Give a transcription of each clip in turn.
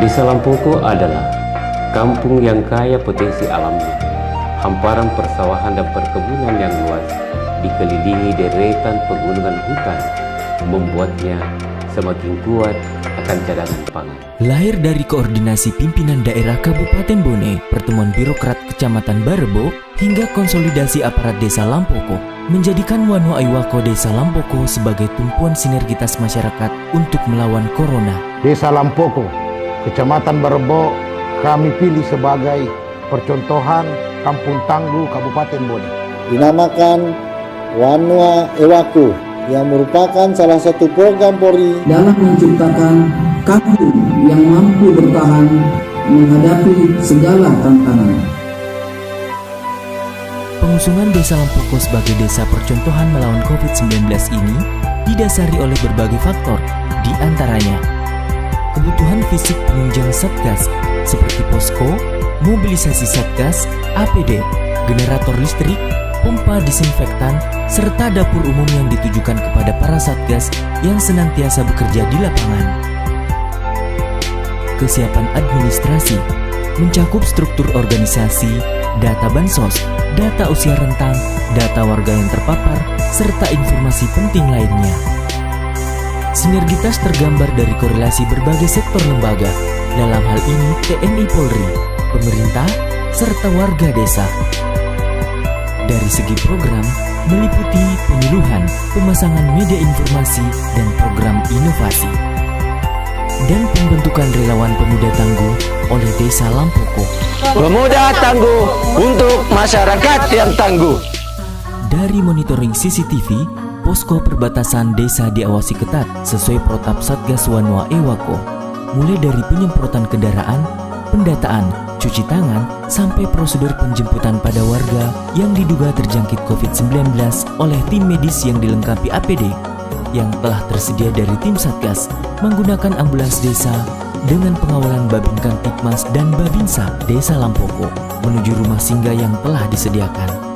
Desa Lampoko adalah kampung yang kaya potensi alamnya. Hamparan persawahan dan perkebunan yang luas dikelilingi deretan pegunungan hutan membuatnya semakin kuat akan cadangan pangan. Lahir dari koordinasi pimpinan daerah Kabupaten Bone, pertemuan birokrat Kecamatan Barebo, hingga konsolidasi aparat Desa Lampoko, menjadikan Wanua Iwako Desa Lampoko sebagai tumpuan sinergitas masyarakat untuk melawan corona. Desa Lampoko, Kecamatan Barebo, kami pilih sebagai percontohan Kampung Tangguh Kabupaten Bone. Dinamakan Wanua Iwako yang merupakan salah satu program Polri dalam menciptakan kampung yang mampu bertahan menghadapi segala tantangan. Pengusungan Desa Lampoko sebagai desa percontohan melawan COVID-19 ini didasari oleh berbagai faktor, di antaranya kebutuhan fisik penunjang Satgas seperti posko, mobilisasi Satgas, APD, generator listrik, pompa disinfektan, serta dapur umum yang ditujukan kepada para Satgas yang senantiasa bekerja di lapangan. Kesiapan administrasi mencakup struktur organisasi, data bansos, data usia rentang, data warga yang terpapar, serta informasi penting lainnya. Sinergitas tergambar dari korelasi berbagai sektor lembaga, dalam hal ini TNI Polri, pemerintah, serta warga desa. Dari segi program, meliputi penyuluhan, pemasangan media informasi, dan program inovasi. Dan pembentukan relawan pemuda tangguh oleh Desa Lampoko. Pemuda tangguh untuk masyarakat yang tangguh. Dari monitoring CCTV, posko perbatasan desa diawasi ketat sesuai protap Satgas Wanua Iwako, mulai dari penyemprotan kendaraan, pendataan, cuci tangan, sampai prosedur penjemputan pada warga yang diduga terjangkit COVID-19 oleh tim medis yang dilengkapi APD yang telah tersedia dari tim Satgas menggunakan ambulans desa dengan pengawalan Babin Kamtipmas dan Babinsa Desa Lampoko menuju rumah singgah yang telah disediakan.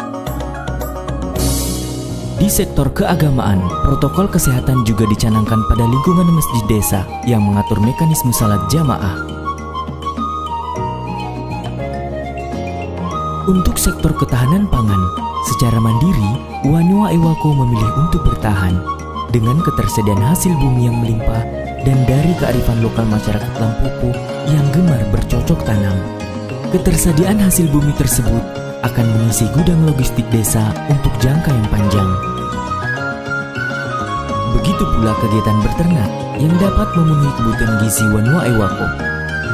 Di sektor keagamaan, protokol kesehatan juga dicanangkan pada lingkungan masjid desa yang mengatur mekanisme salat jamaah. Untuk sektor ketahanan pangan, secara mandiri, Wanua Iwako memilih untuk bertahan dengan ketersediaan hasil bumi yang melimpah dan dari kearifan lokal masyarakat Lampoko yang gemar bercocok tanam. Ketersediaan hasil bumi tersebut akan mengisi gudang logistik desa untuk jangka yang panjang. Begitu pula kegiatan beternak yang dapat memenuhi kebutuhan gizi Wanua Iwako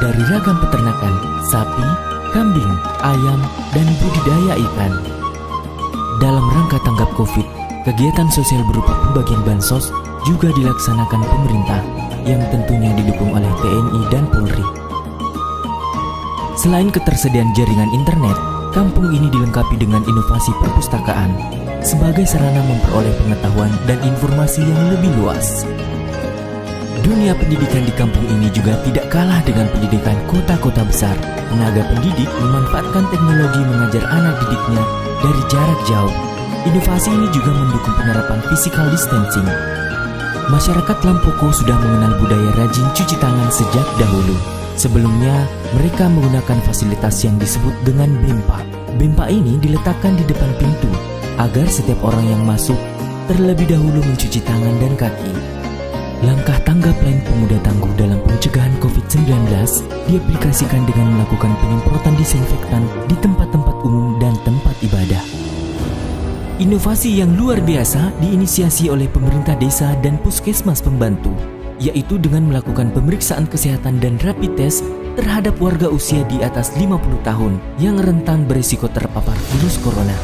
dari ragam peternakan sapi, kambing, ayam, dan budidaya ikan. Dalam rangka tanggap COVID, kegiatan sosial berupa pembagian bansos juga dilaksanakan pemerintah yang tentunya didukung oleh TNI dan Polri. Selain ketersediaan jaringan internet, kampung ini dilengkapi dengan inovasi perpustakaan sebagai sarana memperoleh pengetahuan dan informasi yang lebih luas. Dunia pendidikan di kampung ini juga tidak kalah dengan pendidikan kota-kota besar. Tenaga pendidik memanfaatkan teknologi mengajar anak didiknya dari jarak jauh. Inovasi ini juga mendukung penerapan physical distancing. Masyarakat Lampoko sudah mengenal budaya rajin cuci tangan sejak dahulu. Sebelumnya, mereka menggunakan fasilitas yang disebut dengan BEMPA. BEMPA ini diletakkan di depan pintu agar setiap orang yang masuk terlebih dahulu mencuci tangan dan kaki. Langkah tanggap lain pemuda tangguh dalam pencegahan COVID-19 diaplikasikan dengan melakukan penyemprotan disinfektan di tempat-tempat umum dan tempat ibadah. Inovasi yang luar biasa diinisiasi oleh pemerintah desa dan puskesmas pembantu, yaitu dengan melakukan pemeriksaan kesehatan dan rapid test terhadap warga usia di atas 50 tahun yang rentan berisiko terpapar virus corona.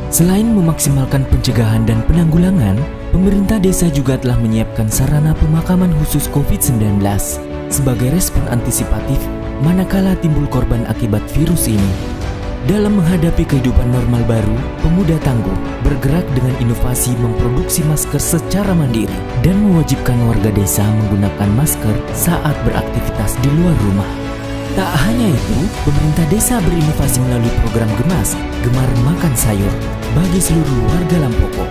Selain memaksimalkan pencegahan dan penanggulangan, pemerintah desa juga telah menyiapkan sarana pemakaman khusus COVID-19 sebagai respon antisipatif manakala timbul korban akibat virus ini. Dalam menghadapi kehidupan normal baru, pemuda tangguh bergerak dengan inovasi memproduksi masker secara mandiri dan mewajibkan warga desa menggunakan masker saat beraktivitas di luar rumah. Tak hanya itu, pemerintah desa berinovasi melalui program Gemas, Gemar Makan Sayur, bagi seluruh warga Lampoko.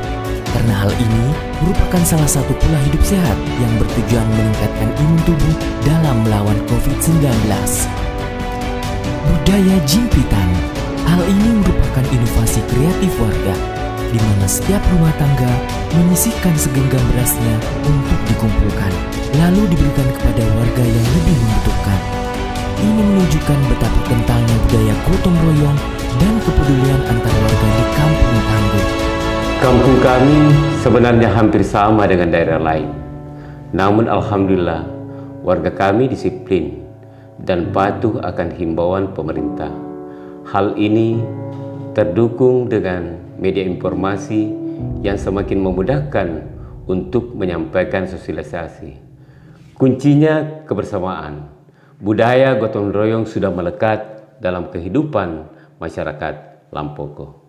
Karena hal ini merupakan salah satu pola hidup sehat yang bertujuan meningkatkan imun tubuh dalam melawan COVID-19. Budaya jimpitan. Hal ini merupakan inovasi kreatif warga, di mana setiap rumah tangga menyisihkan segenggam berasnya untuk dikumpulkan, lalu diberikan kepada warga yang lebih membutuhkan. Ini menunjukkan betapa kentalnya budaya gotong royong dan kepedulian antar warga di Kampung Tangguh. Kampung kami sebenarnya hampir sama dengan daerah lain. Namun alhamdulillah, warga kami disiplin dan patuh akan himbauan pemerintah. Hal ini terdukung dengan media informasi yang semakin memudahkan untuk menyampaikan sosialisasi. Kuncinya kebersamaan. Budaya gotong royong sudah melekat dalam kehidupan masyarakat Lampoko.